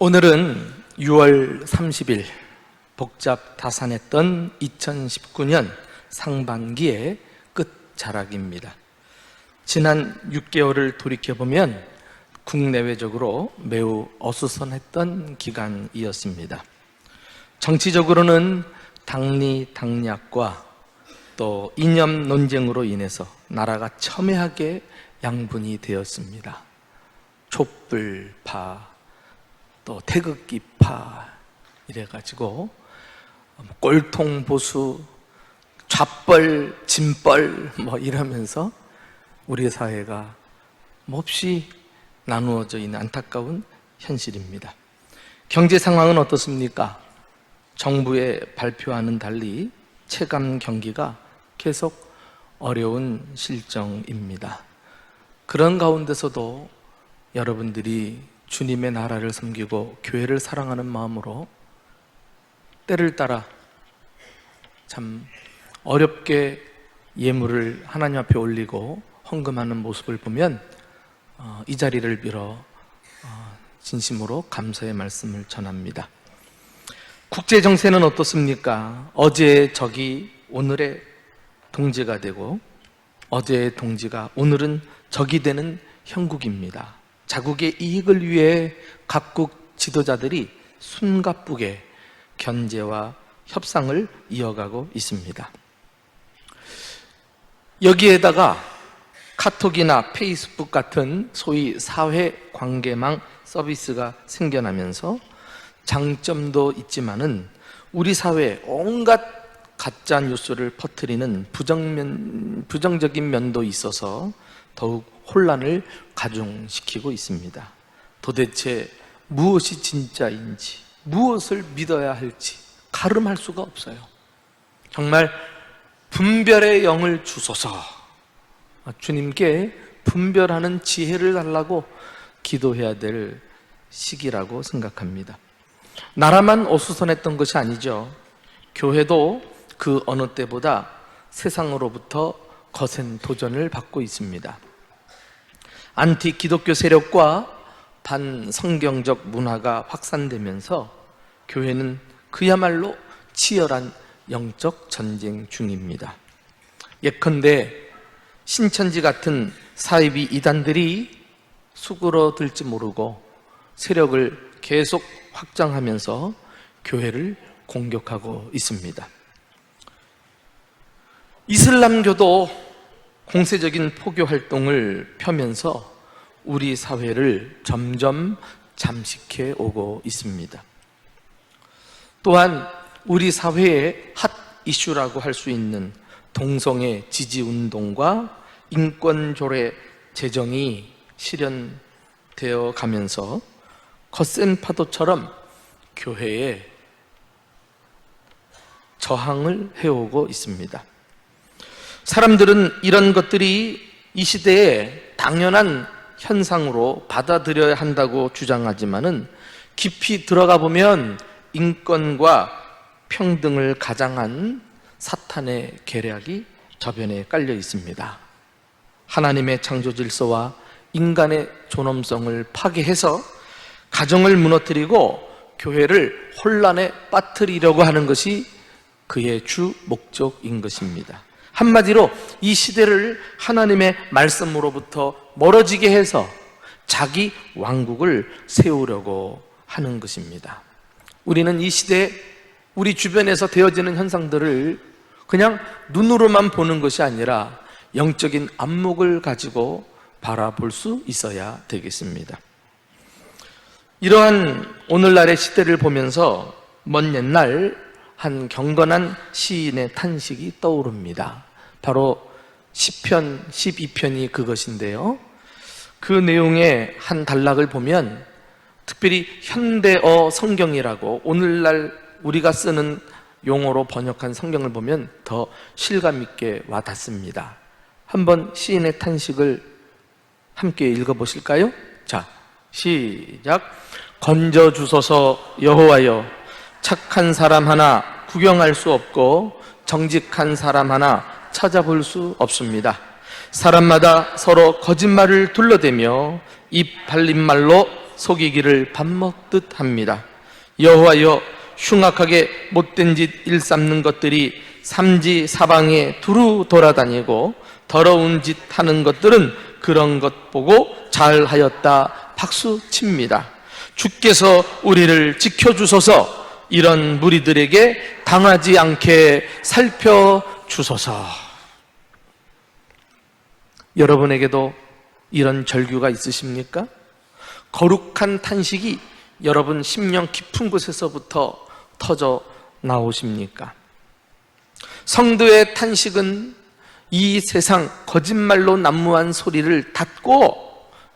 오늘은 6월 30일 복잡다산했던 2019년 상반기의 끝자락입니다. 지난 6개월을 돌이켜보면 국내외적으로 매우 어수선했던 기간이었습니다. 정치적으로는 당리당략과 또 이념 논쟁으로 인해서 나라가 첨예하게 양분이 되었습니다. 촛불파, 또 태극기파 이래가지고 꼴통보수, 좌뻘, 진뻘 이러면서 우리 사회가 몹시 나누어져 있는 안타까운 현실입니다. 경제 상황은 어떻습니까? 정부의 발표와는 달리 체감 경기가 계속 어려운 실정입니다. 그런 가운데서도 여러분들이 주님의 나라를 섬기고 교회를 사랑하는 마음으로 때를 따라 참 어렵게 예물을 하나님 앞에 올리고 헌금하는 모습을 보면 이 자리를 빌어 진심으로 감사의 말씀을 전합니다. 국제 정세는 어떻습니까? 어제의 적이 오늘의 동지가 되고 어제의 동지가 오늘은 적이 되는 형국입니다. 자국의 이익을 위해 각국 지도자들이 숨가쁘게 견제와 협상을 이어가고 있습니다. 여기에다가 카톡이나 페이스북 같은 소위 사회관계망 서비스가 생겨나면서 장점도 있지만은 우리 사회에 온갖 가짜 뉴스를 퍼뜨리는 부정적인 면도 있어서 더욱 혼란을 가중시키고 있습니다. 도대체 무엇이 진짜인지, 무엇을 믿어야 할지 가름할 수가 없어요. 정말 분별의 영을 주소서, 주님께 분별하는 지혜를 달라고 기도해야 될 시기라고 생각합니다. 나라만 어수선했던 것이 아니죠. 교회도 그 어느 때보다 세상으로부터 거센 도전을 받고 있습니다. 안티 기독교 세력과 반성경적 문화가 확산되면서 교회는 그야말로 치열한 영적 전쟁 중입니다. 예컨대 신천지 같은 사이비 이단들이 수그러들지 모르고 세력을 계속 확장하면서 교회를 공격하고 있습니다. 이슬람교도 공세적인 포교 활동을 펴면서 우리 사회를 점점 잠식해 오고 있습니다. 또한 우리 사회의 핫 이슈라고 할 수 있는 동성애 지지 운동과 인권 조례 제정이 실현되어 가면서 거센 파도처럼 교회에 저항을 해오고 있습니다. 사람들은 이런 것들이 이 시대에 당연한 현상으로 받아들여야 한다고 주장하지만은 깊이 들어가 보면 인권과 평등을 가장한 사탄의 계략이 저변에 깔려 있습니다. 하나님의 창조 질서와 인간의 존엄성을 파괴해서 가정을 무너뜨리고 교회를 혼란에 빠뜨리려고 하는 것이 그의 주 목적인 것입니다. 한마디로 이 시대를 하나님의 말씀으로부터 멀어지게 해서 자기 왕국을 세우려고 하는 것입니다. 우리는 이 시대에 우리 주변에서 되어지는 현상들을 그냥 눈으로만 보는 것이 아니라 영적인 안목을 가지고 바라볼 수 있어야 되겠습니다. 이러한 오늘날의 시대를 보면서 먼 옛날 한 경건한 시인의 탄식이 떠오릅니다. 바로 시편 12편이 그것인데요. 그 내용의 한 단락을 보면 특별히 현대어 성경이라고 오늘날 우리가 쓰는 용어로 번역한 성경을 보면 더 실감 있게 와닿습니다. 한번 시인의 탄식을 함께 읽어보실까요? 자, 시작. 건져주소서 여호와여, 착한 사람 하나 구경할 수 없고 정직한 사람 하나 찾아볼 수 없습니다. 사람마다 서로 거짓말을 둘러대며 입 발린 말로 속이기를 밥 먹듯 합니다. 여호와여, 흉악하게 못된 짓 일삼는 것들이 삼지 사방에 두루 돌아다니고 더러운 짓 하는 것들은 그런 것 보고 잘하였다 박수 칩니다. 주께서 우리를 지켜주소서. 이런 무리들에게 당하지 않게 살펴주소서. 여러분에게도 이런 절규가 있으십니까? 거룩한 탄식이 여러분 심령 깊은 곳에서부터 터져 나오십니까? 성도의 탄식은 이 세상 거짓말로 난무한 소리를 닫고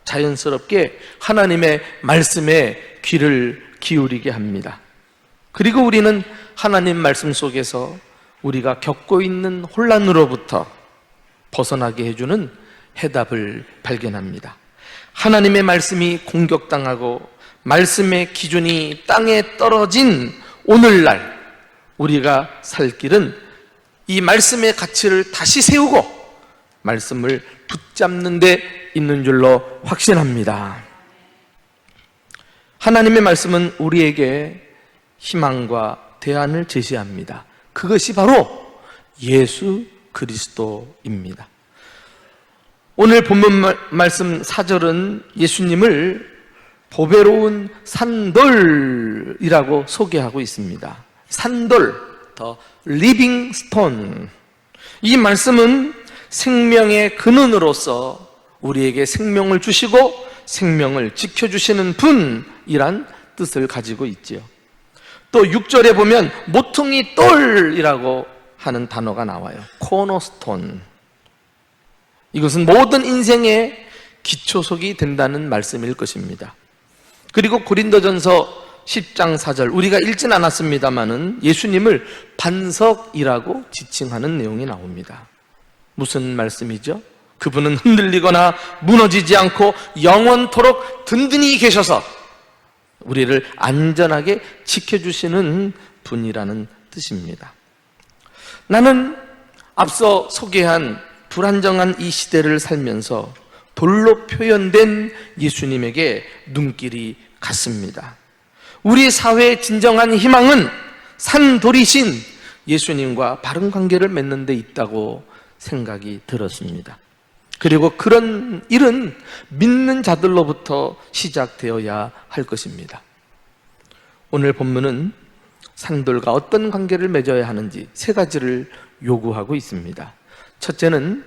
자연스럽게 하나님의 말씀에 귀를 기울이게 합니다. 그리고 우리는 하나님 말씀 속에서 우리가 겪고 있는 혼란으로부터 벗어나게 해주는 해답을 발견합니다. 하나님의 말씀이 공격당하고 말씀의 기준이 땅에 떨어진 오늘날 우리가 살 길은 이 말씀의 가치를 다시 세우고 말씀을 붙잡는 데 있는 줄로 확신합니다. 하나님의 말씀은 우리에게 희망과 대안을 제시합니다. 그것이 바로 예수 그리스도입니다. 오늘 본문 말씀 4절은 예수님을 보배로운 산돌이라고 소개하고 있습니다. 산돌, the living stone. 이 말씀은 생명의 근원으로서 우리에게 생명을 주시고 생명을 지켜주시는 분이란 뜻을 가지고 있지요. 또 6절에 보면 모퉁이 돌이라고 하는 단어가 나와요. 코너스톤. 이것은 모든 인생의 기초석이 된다는 말씀일 것입니다. 그리고 고린도전서 10장 4절, 우리가 읽진 않았습니다마는 예수님을 반석이라고 지칭하는 내용이 나옵니다. 무슨 말씀이죠? 그분은 흔들리거나 무너지지 않고 영원토록 든든히 계셔서 우리를 안전하게 지켜주시는 분이라는 뜻입니다. 나는 앞서 소개한 불안정한 이 시대를 살면서 돌로 표현된 예수님에게 눈길이 갔습니다. 우리 사회의 진정한 희망은 산돌이신 예수님과 바른 관계를 맺는 데 있다고 생각이 들었습니다. 그리고 그런 일은 믿는 자들로부터 시작되어야 할 것입니다. 오늘 본문은 산돌과 어떤 관계를 맺어야 하는지 세 가지를 요구하고 있습니다. 첫째는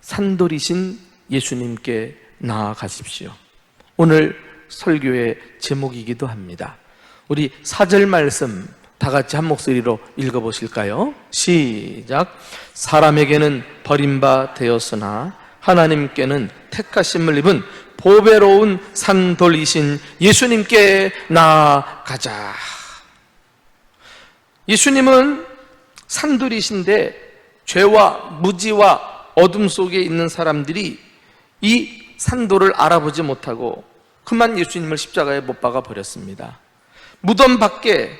산돌이신 예수님께 나아가십시오. 오늘 설교의 제목이기도 합니다. 우리 4절 말씀 다 같이 한 목소리로 읽어보실까요? 시작. 사람에게는 버림바 되었으나 하나님께는 택하심을 입은 보배로운 산돌이신 예수님께 나아가자. 예수님은 산돌이신데 죄와 무지와 어둠 속에 있는 사람들이 이 산돌을 알아보지 못하고 그만 예수님을 십자가에 못 박아 버렸습니다. 무덤 밖에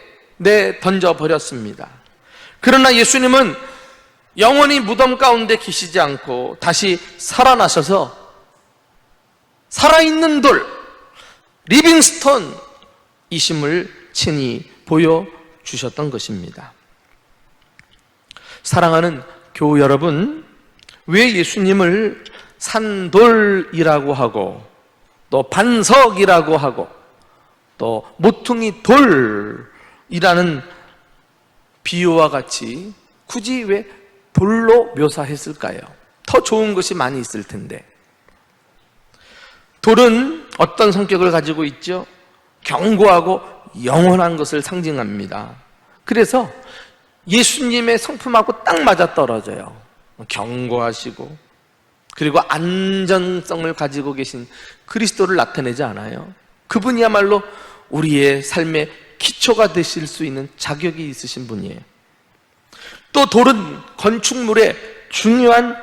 던져 버렸습니다. 그러나 예수님은 영원히 무덤 가운데 계시지 않고 다시 살아나셔서 살아있는 돌, 리빙스톤 이심을 친히 보여주셨던 것입니다. 사랑하는 교우 여러분, 왜 예수님을 산돌이라고 하고 또 반석이라고 하고 또 모퉁이 돌이라는 비유와 같이 굳이 왜 돌로 묘사했을까요? 더 좋은 것이 많이 있을 텐데. 돌은 어떤 성격을 가지고 있죠? 견고하고 영원한 것을 상징합니다. 그래서 예수님의 성품하고 딱 맞아떨어져요. 견고하시고 그리고 안전성을 가지고 계신 그리스도를 나타내지 않아요. 그분이야말로 우리의 삶의 기초가 되실 수 있는 자격이 있으신 분이에요. 또 돌은 건축물의 중요한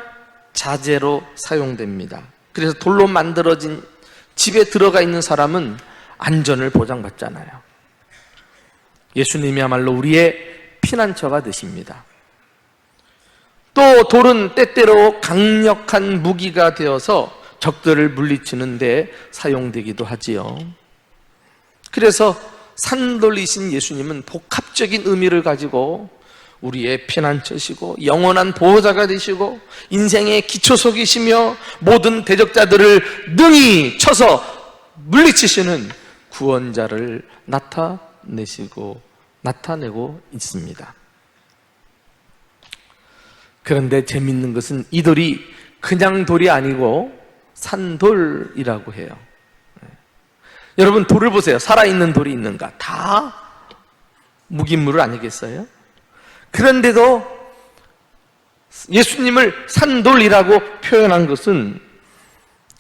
자재로 사용됩니다. 그래서 돌로 만들어진 집에 들어가 있는 사람은 안전을 보장받잖아요. 예수님이야말로 우리의 피난처가 되십니다. 또 돌은 때때로 강력한 무기가 되어서 적들을 물리치는 데 사용되기도 하지요. 그래서 산돌이신 예수님은 복합적인 의미를 가지고 우리의 피난처시고 영원한 보호자가 되시고 인생의 기초석이시며 모든 대적자들을 능히 쳐서 물리치시는 구원자를 나타내고 있습니다. 그런데 재밌는 것은 이 돌이 그냥 돌이 아니고 산돌이라고 해요. 여러분, 돌을 보세요. 살아있는 돌이 있는가? 다 무기물 아니겠어요? 그런데도 예수님을 산돌이라고 표현한 것은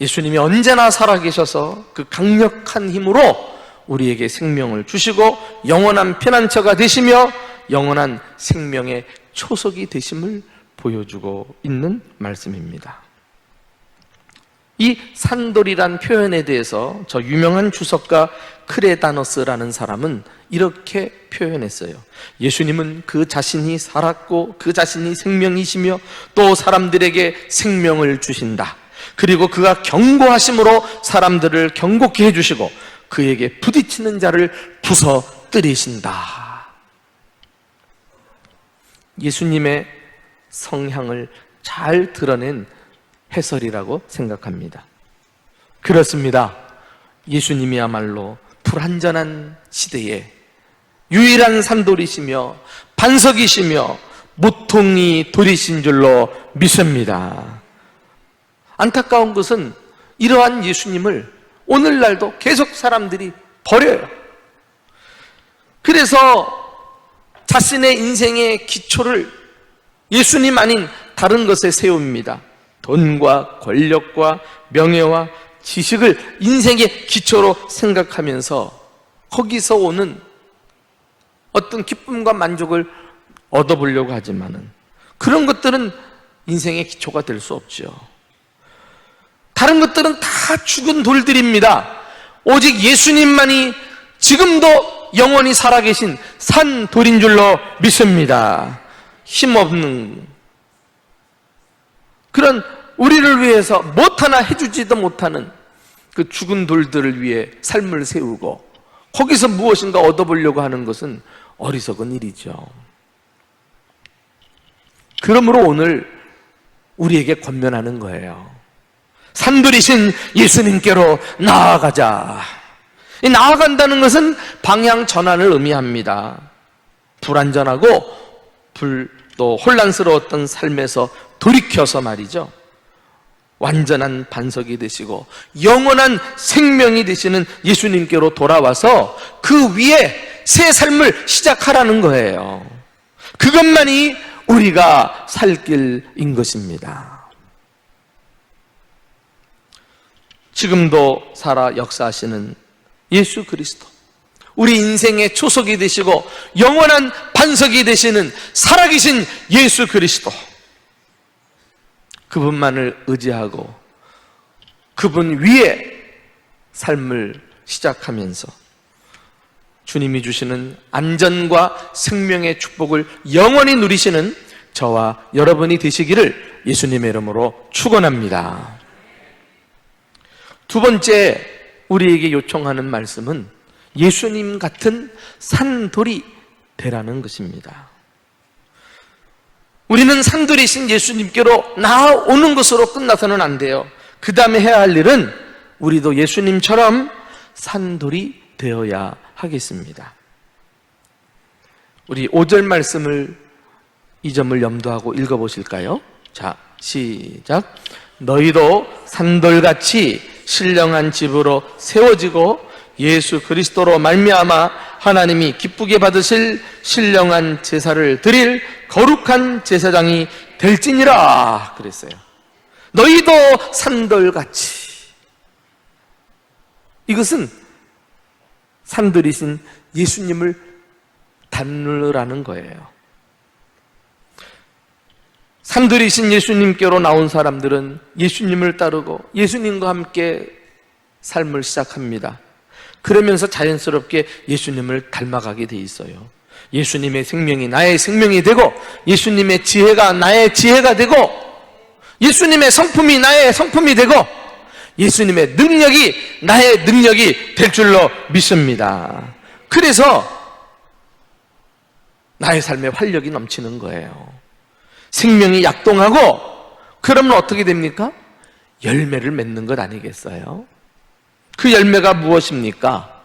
예수님이 언제나 살아계셔서 그 강력한 힘으로 우리에게 생명을 주시고 영원한 피난처가 되시며 영원한 생명의 초석이 되심을 보여주고 있는 말씀입니다. 이 산돌이란 표현에 대해서 저 유명한 주석가 크레다너스라는 사람은 이렇게 표현했어요. 예수님은 그 자신이 살았고 그 자신이 생명이시며 또 사람들에게 생명을 주신다. 그리고 그가 경고하심으로 사람들을 경고케 해주시고 그에게 부딪히는 자를 부서뜨리신다. 예수님의 성향을 잘 드러낸 해설이라고 생각합니다. 그렇습니다. 예수님이야말로 불완전한 시대에 유일한 산돌이시며 반석이시며 모퉁이 돌이신 줄로 믿습니다. 안타까운 것은 이러한 예수님을 오늘날도 계속 사람들이 버려요. 그래서 자신의 인생의 기초를 예수님 아닌 다른 것에 세웁니다. 돈과 권력과 명예와 지식을 인생의 기초로 생각하면서 거기서 오는 어떤 기쁨과 만족을 얻어보려고 하지만은 그런 것들은 인생의 기초가 될 수 없죠. 다른 것들은 다 죽은 돌들입니다. 오직 예수님만이 지금도 영원히 살아계신 산돌인 줄로 믿습니다. 힘없는 그런 우리를 위해서 못 하나 해주지도 못하는 그 죽은 돌들을 위해 삶을 세우고 거기서 무엇인가 얻어보려고 하는 것은 어리석은 일이죠. 그러므로 오늘 우리에게 권면하는 거예요. 산돌이신 예수님께로 나아가자. 이 나아간다는 것은 방향 전환을 의미합니다. 불안전하고 또 혼란스러웠던 삶에서 돌이켜서 말이죠. 완전한 반석이 되시고 영원한 생명이 되시는 예수님께로 돌아와서 그 위에 새 삶을 시작하라는 거예요. 그것만이 우리가 살 길인 것입니다. 지금도 살아 역사하시는 예수 그리스도, 우리 인생의 초석이 되시고 영원한 반석이 되시는 살아계신 예수 그리스도, 그분만을 의지하고 그분 위에 삶을 시작하면서 주님이 주시는 안전과 생명의 축복을 영원히 누리시는 저와 여러분이 되시기를 예수님의 이름으로 축원합니다. 두 번째 우리에게 요청하는 말씀은 예수님 같은 산돌이 되라는 것입니다. 우리는 산돌이신 예수님께로 나아오는 것으로 끝나서는 안 돼요. 그 다음에 해야 할 일은 우리도 예수님처럼 산돌이 되어야 하겠습니다. 우리 5절 말씀을 이 점을 염두하고 읽어보실까요? 자, 시작. 너희도 산돌같이 신령한 집으로 세워지고 예수 그리스도로 말미암아 하나님이 기쁘게 받으실 신령한 제사를 드릴 거룩한 제사장이 될지니라 그랬어요. 너희도 산돌같이. 이것은 산돌이신 예수님을 닮으라는 거예요. 산돌이신 예수님께로 나온 사람들은 예수님을 따르고 예수님과 함께 삶을 시작합니다. 그러면서 자연스럽게 예수님을 닮아가게 돼 있어요. 예수님의 생명이 나의 생명이 되고 예수님의 지혜가 나의 지혜가 되고 예수님의 성품이 나의 성품이 되고 예수님의 능력이 나의 능력이 될 줄로 믿습니다. 그래서 나의 삶에 활력이 넘치는 거예요. 생명이 약동하고 그러면 어떻게 됩니까? 열매를 맺는 것 아니겠어요? 그 열매가 무엇입니까?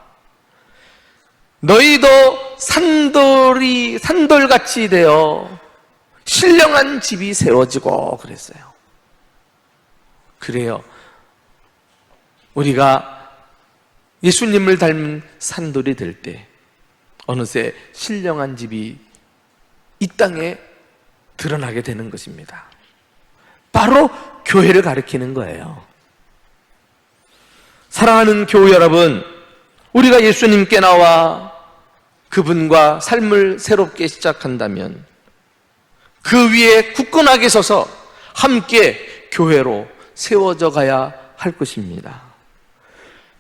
너희도 산돌같이 되어 신령한 집이 세워지고 그랬어요. 그래요. 우리가 예수님을 닮은 산돌이 될 때 어느새 신령한 집이 이 땅에 드러나게 되는 것입니다. 바로 교회를 가리키는 거예요. 사랑하는 교우 여러분, 우리가 예수님께 나와 그분과 삶을 새롭게 시작한다면 그 위에 굳건하게 서서 함께 교회로 세워져 가야 할 것입니다.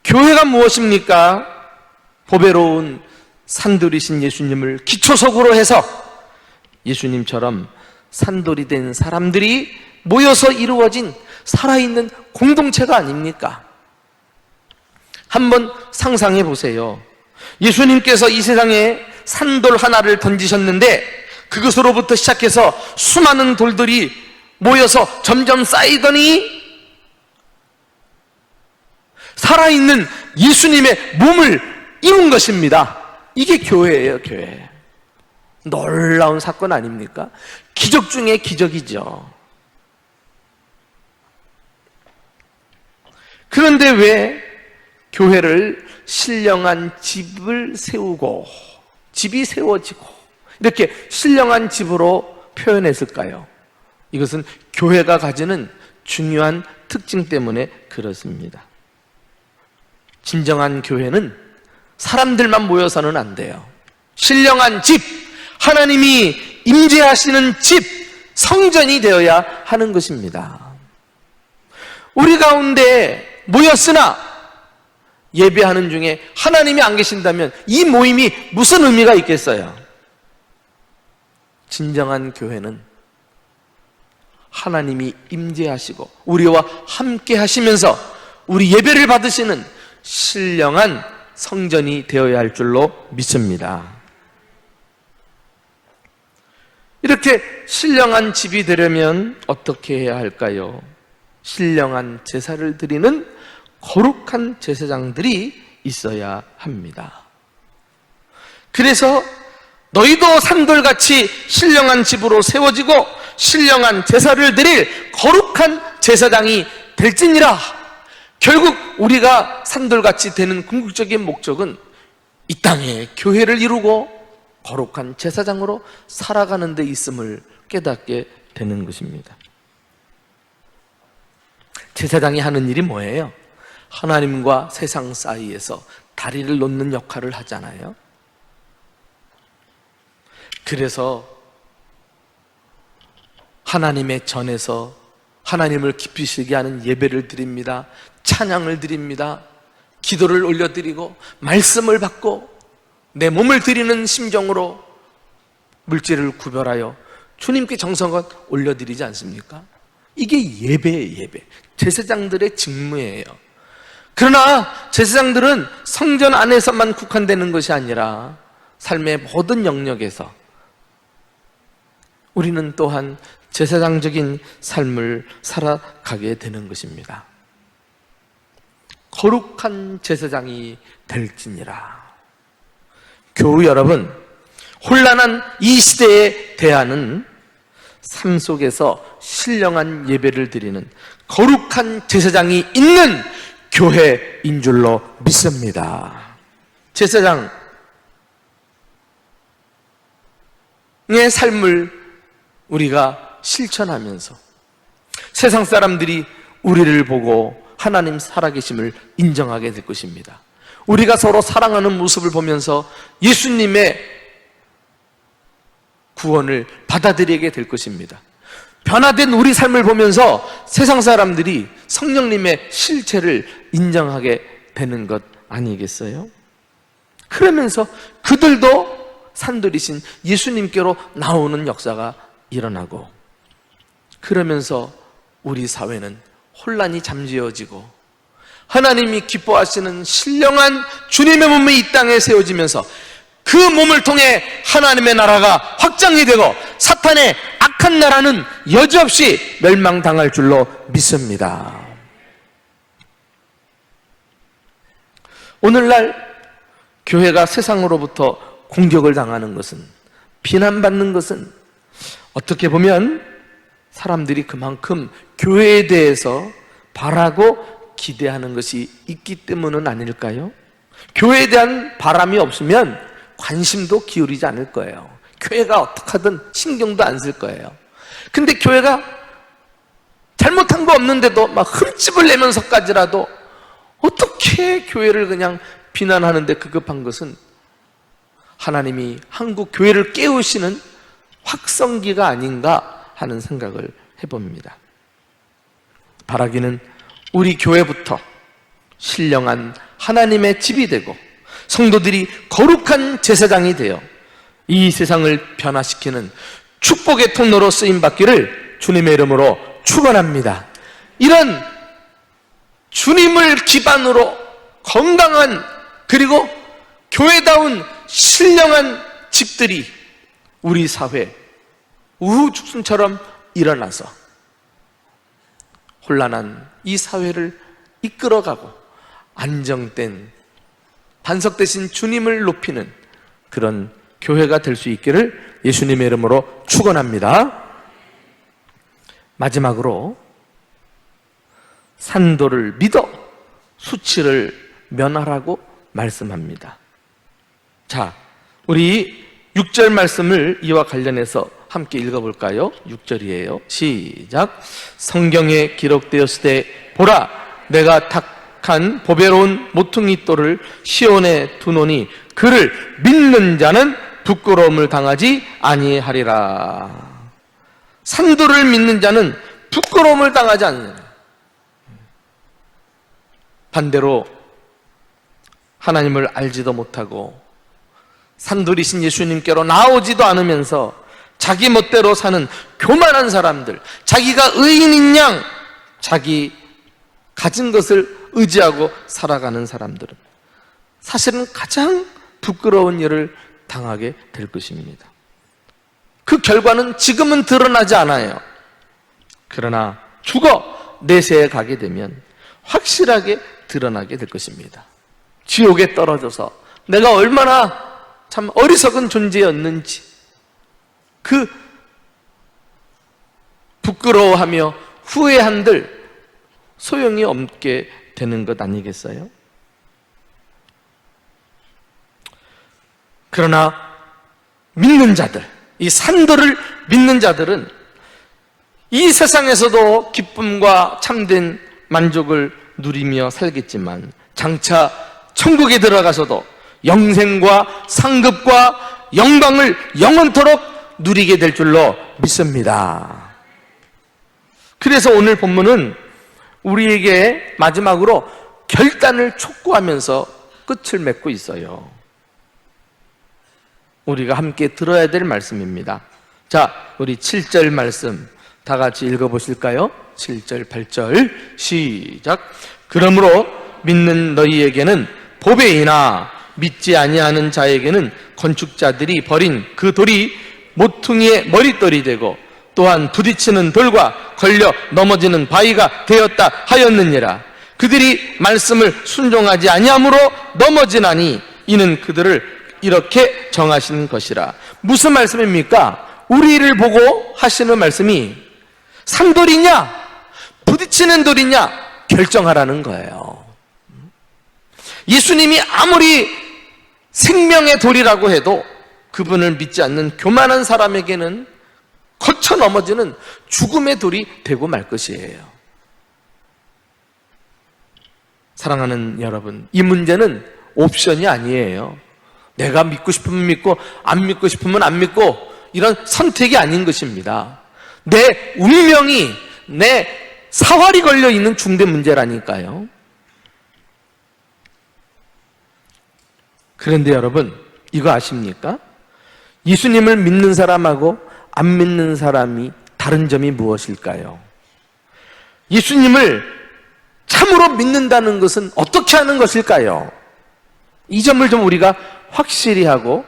교회가 무엇입니까? 보배로운 산돌이신 예수님을 기초석으로 해서 예수님처럼 산돌이 된 사람들이 모여서 이루어진 살아있는 공동체가 아닙니까? 한번 상상해 보세요. 예수님께서 이 세상에 산돌 하나를 던지셨는데 그것으로부터 시작해서 수많은 돌들이 모여서 점점 쌓이더니 살아있는 예수님의 몸을 이룬 것입니다. 이게 교회예요, 교회. 놀라운 사건 아닙니까? 기적 중에 기적이죠. 그런데 왜 교회를 신령한 집을 세우고 집이 세워지고 이렇게 신령한 집으로 표현했을까요? 이것은 교회가 가지는 중요한 특징 때문에 그렇습니다. 진정한 교회는 사람들만 모여서는 안 돼요. 신령한 집, 하나님이 임재하시는 집, 성전이 되어야 하는 것입니다. 우리 가운데 모였으나 예배하는 중에 하나님이 안 계신다면 이 모임이 무슨 의미가 있겠어요? 진정한 교회는 하나님이 임재하시고 우리와 함께 하시면서 우리 예배를 받으시는 신령한 성전이 되어야 할 줄로 믿습니다. 이렇게 신령한 집이 되려면 어떻게 해야 할까요? 신령한 제사를 드리는 거룩한 제사장들이 있어야 합니다. 그래서 너희도 산돌같이 신령한 집으로 세워지고 신령한 제사를 드릴 거룩한 제사장이 될지니라. 결국 우리가 산돌같이 되는 궁극적인 목적은 이 땅에 교회를 이루고 거룩한 제사장으로 살아가는 데 있음을 깨닫게 되는 것입니다. 제사장이 하는 일이 뭐예요? 하나님과 세상 사이에서 다리를 놓는 역할을 하잖아요. 그래서 하나님의 전에서 하나님을 기쁘시게 하는 예배를 드립니다. 찬양을 드립니다. 기도를 올려드리고 말씀을 받고 내 몸을 드리는 심정으로 물질을 구별하여 주님께 정성껏 올려드리지 않습니까? 이게 예배예요, 예배. 제사장들의 직무예요. 그러나 제사장들은 성전 안에서만 국한되는 것이 아니라 삶의 모든 영역에서 우리는 또한 제사장적인 삶을 살아가게 되는 것입니다. 거룩한 제사장이 될지니라. 교우 여러분, 혼란한 이 시대에 대하는 삶 속에서 신령한 예배를 드리는 거룩한 제사장이 있는 교회인 줄로 믿습니다. 제사장의 삶을 우리가 실천하면서 세상 사람들이 우리를 보고 하나님 살아계심을 인정하게 될 것입니다. 우리가 서로 사랑하는 모습을 보면서 예수님의 구원을 받아들이게 될 것입니다. 변화된 우리 삶을 보면서 세상 사람들이 성령님의 실체를 인정하게 되는 것 아니겠어요? 그러면서 그들도 산돌이신 예수님께로 나오는 역사가 일어나고, 그러면서 우리 사회는 혼란이 잠재워지고 하나님이 기뻐하시는 신령한 주님의 몸이 이 땅에 세워지면서 그 몸을 통해 하나님의 나라가 확장이 되고 사탄의 악한 나라는 여지없이 멸망당할 줄로 믿습니다. 오늘날 교회가 세상으로부터 공격을 당하는 것은, 비난받는 것은 어떻게 보면 사람들이 그만큼 교회에 대해서 바라고 기대하는 것이 있기 때문은 아닐까요? 교회에 대한 바람이 없으면 관심도 기울이지 않을 거예요. 교회가 어떻게 하든 신경도 안 쓸 거예요. 근데 교회가 잘못한 거 없는데도 막 흠집을 내면서까지라도 어떻게 교회를 그냥 비난하는데 급급한 것은 하나님이 한국 교회를 깨우시는 확성기가 아닌가 하는 생각을 해봅니다. 바라기는 우리 교회부터 신령한 하나님의 집이 되고 성도들이 거룩한 제사장이 되어 이 세상을 변화시키는 축복의 통로로 쓰임받기를 주님의 이름으로 축원합니다. 이런 주님을 기반으로 건강한 그리고 교회다운 신령한 집들이 우리 사회 우후죽순처럼 일어나서 혼란한 이 사회를 이끌어가고 안정된 반석 대신 주님을 높이는 그런 교회가 될 수 있기를 예수님의 이름으로 축원합니다. 마지막으로 산도를 믿어 수치를 면하라고 말씀합니다. 자, 우리 6절 말씀을 이와 관련해서 함께 읽어볼까요? 6절이에요. 시작. 성경에 기록되었을 때 보라, 내가 탁한 보배로운 모퉁이 돌을 시온에 두노니 그를 믿는 자는 부끄러움을 당하지 아니하리라. 산도를 믿는 자는 부끄러움을 당하지 않느니라. 반대로 하나님을 알지도 못하고 산돌이신 예수님께로 나오지도 않으면서 자기 멋대로 사는 교만한 사람들, 자기가 의인인 양 자기 가진 것을 의지하고 살아가는 사람들은 사실은 가장 부끄러운 일을 당하게 될 것입니다. 그 결과는 지금은 드러나지 않아요. 그러나 죽어 내세에 가게 되면 확실하게 드러나게 될 것입니다. 지옥에 떨어져서 내가 얼마나 참 어리석은 존재였는지 그 부끄러워하며 후회한들 소용이 없게 되는 것 아니겠어요? 그러나 믿는 자들, 이 산도를 믿는 자들은 이 세상에서도 기쁨과 참된 만족을 누리며 살겠지만 장차 천국에 들어가서도 영생과 상급과 영광을 영원토록 누리게 될 줄로 믿습니다. 그래서 오늘 본문은 우리에게 마지막으로 결단을 촉구하면서 끝을 맺고 있어요. 우리가 함께 들어야 될 말씀입니다. 자, 우리 7절 말씀 다 같이 읽어보실까요? 7절, 8절 시작. 그러므로 믿는 너희에게는 보배이나 믿지 아니하는 자에게는 건축자들이 버린 그 돌이 모퉁이의 머릿돌이 되고 또한 부딪히는 돌과 걸려 넘어지는 바위가 되었다 하였느니라. 그들이 말씀을 순종하지 아니함으로 넘어지나니 이는 그들을 이렇게 정하신 것이라. 무슨 말씀입니까? 우리를 보고 하시는 말씀이 산돌이냐 부딪히는 돌이냐 결정하라는 거예요. 예수님이 아무리 생명의 돌이라고 해도 그분을 믿지 않는 교만한 사람에게는 거쳐 넘어지는 죽음의 돌이 되고 말 것이에요. 사랑하는 여러분, 이 문제는 옵션이 아니에요. 내가 믿고 싶으면 믿고 안 믿고 싶으면 안 믿고 이런 선택이 아닌 것입니다. 내 운명이 내 사활이 걸려 있는 중대 문제라니까요. 그런데 여러분, 이거 아십니까? 예수님을 믿는 사람하고 안 믿는 사람이 다른 점이 무엇일까요? 예수님을 참으로 믿는다는 것은 어떻게 하는 것일까요? 이 점을 좀 우리가 확실히 하고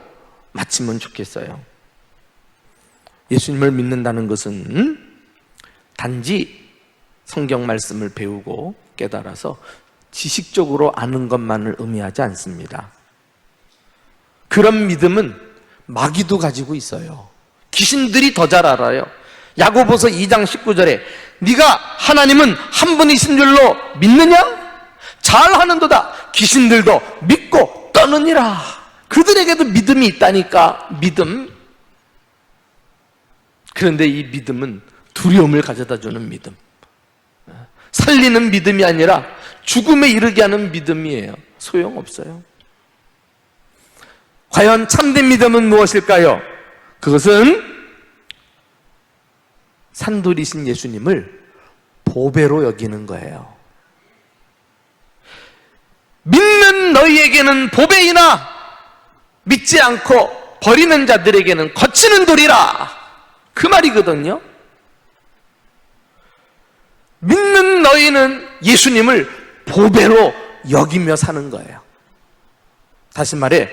마치면 좋겠어요. 예수님을 믿는다는 것은 단지 성경 말씀을 배우고 깨달아서 지식적으로 아는 것만을 의미하지 않습니다. 그런 믿음은 마귀도 가지고 있어요. 귀신들이 더 잘 알아요. 야고보서 2장 19절에 네가 하나님은 한 분이신 줄로 믿느냐? 잘하는도다. 귀신들도 믿고 떠느니라. 그들에게도 믿음이 있다니까. 믿음. 그런데 이 믿음은 두려움을 가져다주는 믿음, 살리는 믿음이 아니라 죽음에 이르게 하는 믿음이에요. 소용없어요. 과연 참된 믿음은 무엇일까요? 그것은 산돌이신 예수님을 보배로 여기는 거예요. 믿는 너희에게는 보배이나 믿지 않고 버리는 자들에게는 거치는 돌이라. 그 말이거든요. 믿는 너희는 예수님을 보배로 여기며 사는 거예요. 다시 말해,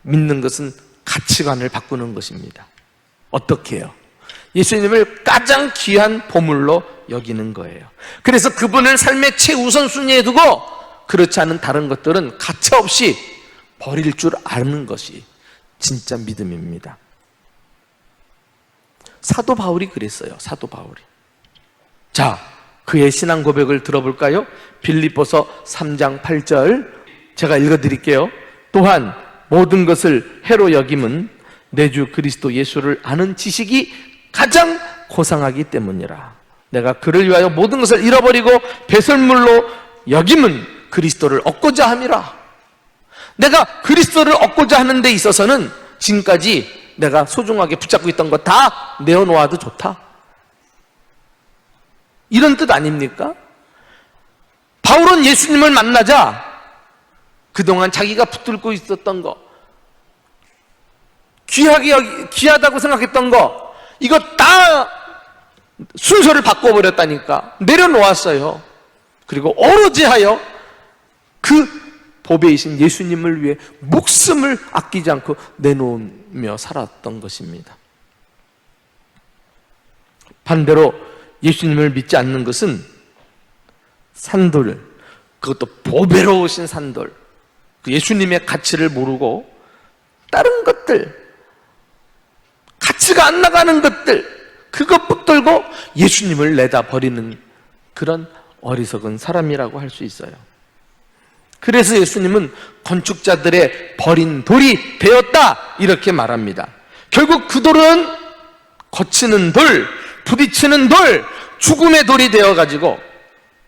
믿는 것은 가치관을 바꾸는 것입니다. 어떻게 해요? 예수님을 가장 귀한 보물로 여기는 거예요. 그래서 그분을 삶의 최우선순위에 두고 그렇지 않은 다른 것들은 가차없이 버릴 줄 아는 것이 진짜 믿음입니다. 사도 바울이 그랬어요. 사도 바울이. 자, 그의 신앙 고백을 들어볼까요? 빌립보서 3장 8절 제가 읽어드릴게요. 또한 모든 것을 해로 여김은 내 주 그리스도 예수를 아는 지식이 가장 고상하기 때문이라. 내가 그를 위하여 모든 것을 잃어버리고 배설물로 여김은 그리스도를 얻고자 함이라. 내가 그리스도를 얻고자 하는 데 있어서는 지금까지 내가 소중하게 붙잡고 있던 거 다 내어놓아도 좋다. 이런 뜻 아닙니까? 바울은 예수님을 만나자 그동안 자기가 붙들고 있었던 거, 귀하다고 생각했던 거, 이거 다 순서를 바꿔버렸다니까. 내려놓았어요. 그리고 오로지 하여 그 보배이신 예수님을 위해 목숨을 아끼지 않고 내놓으며 살았던 것입니다. 반대로 예수님을 믿지 않는 것은 산돌, 그것도 보배로우신 산돌, 그 예수님의 가치를 모르고 다른 것들, 가치가 안 나가는 것들, 그것 붙들고 예수님을 내다 버리는 그런 어리석은 사람이라고 할 수 있어요. 그래서 예수님은 건축자들의 버린 돌이 되었다, 이렇게 말합니다. 결국 그 돌은 거치는 돌, 부딪히는 돌, 죽음의 돌이 되어가지고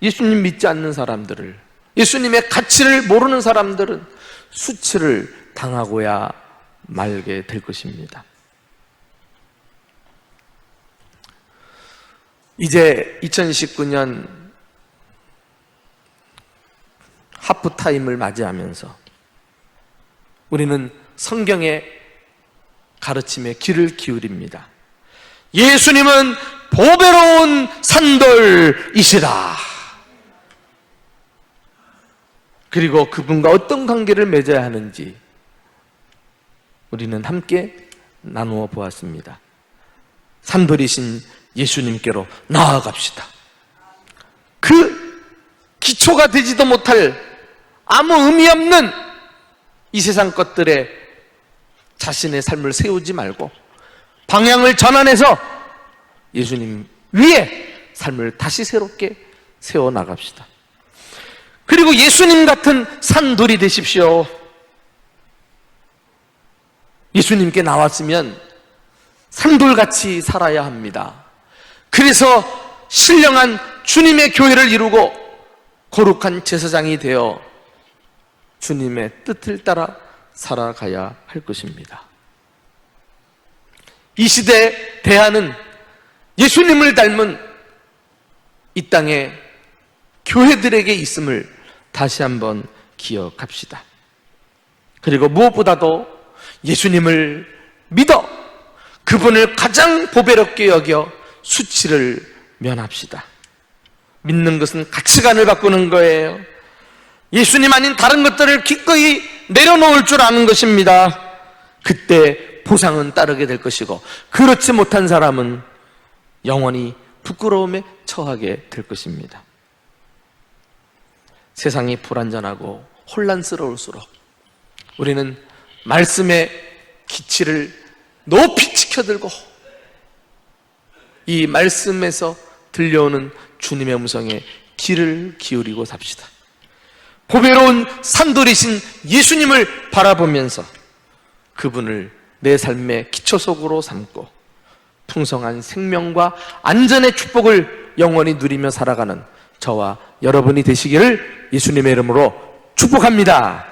예수님 믿지 않는 사람들을, 예수님의 가치를 모르는 사람들은 수치를 당하고야 말게 될 것입니다. 이제 2019년 하프타임을 맞이하면서 우리는 성경의 가르침에 귀를 기울입니다. 예수님은 보배로운 산돌이시라. 그리고 그분과 어떤 관계를 맺어야 하는지 우리는 함께 나누어 보았습니다. 산돌이신 예수님께로 나아갑시다. 그 기초가 되지도 못할 아무 의미 없는 이 세상 것들에 자신의 삶을 세우지 말고 방향을 전환해서 예수님 위에 삶을 다시 새롭게 세워나갑시다. 그리고 예수님 같은 산돌이 되십시오. 예수님께 나왔으면 산돌같이 살아야 합니다. 그래서 신령한 주님의 교회를 이루고 거룩한 제사장이 되어 주님의 뜻을 따라 살아가야 할 것입니다. 이 시대 대안은 예수님을 닮은 이 땅의 교회들에게 있음을 다시 한번 기억합시다. 그리고 무엇보다도 예수님을 믿어 그분을 가장 보배롭게 여겨 수치를 면합시다. 믿는 것은 가치관을 바꾸는 거예요. 예수님 아닌 다른 것들을 기꺼이 내려놓을 줄 아는 것입니다. 그때 보상은 따르게 될 것이고, 그렇지 못한 사람은 영원히 부끄러움에 처하게 될 것입니다. 세상이 불완전하고 혼란스러울수록 우리는 말씀의 기치를 높이 지켜들고 이 말씀에서 들려오는 주님의 음성에 귀를 기울이고 삽시다. 보배로운 산돌이신 예수님을 바라보면서 그분을 내 삶의 기초속으로 삼고 풍성한 생명과 안전의 축복을 영원히 누리며 살아가는 저와 여러분이 되시기를 예수님의 이름으로 축복합니다.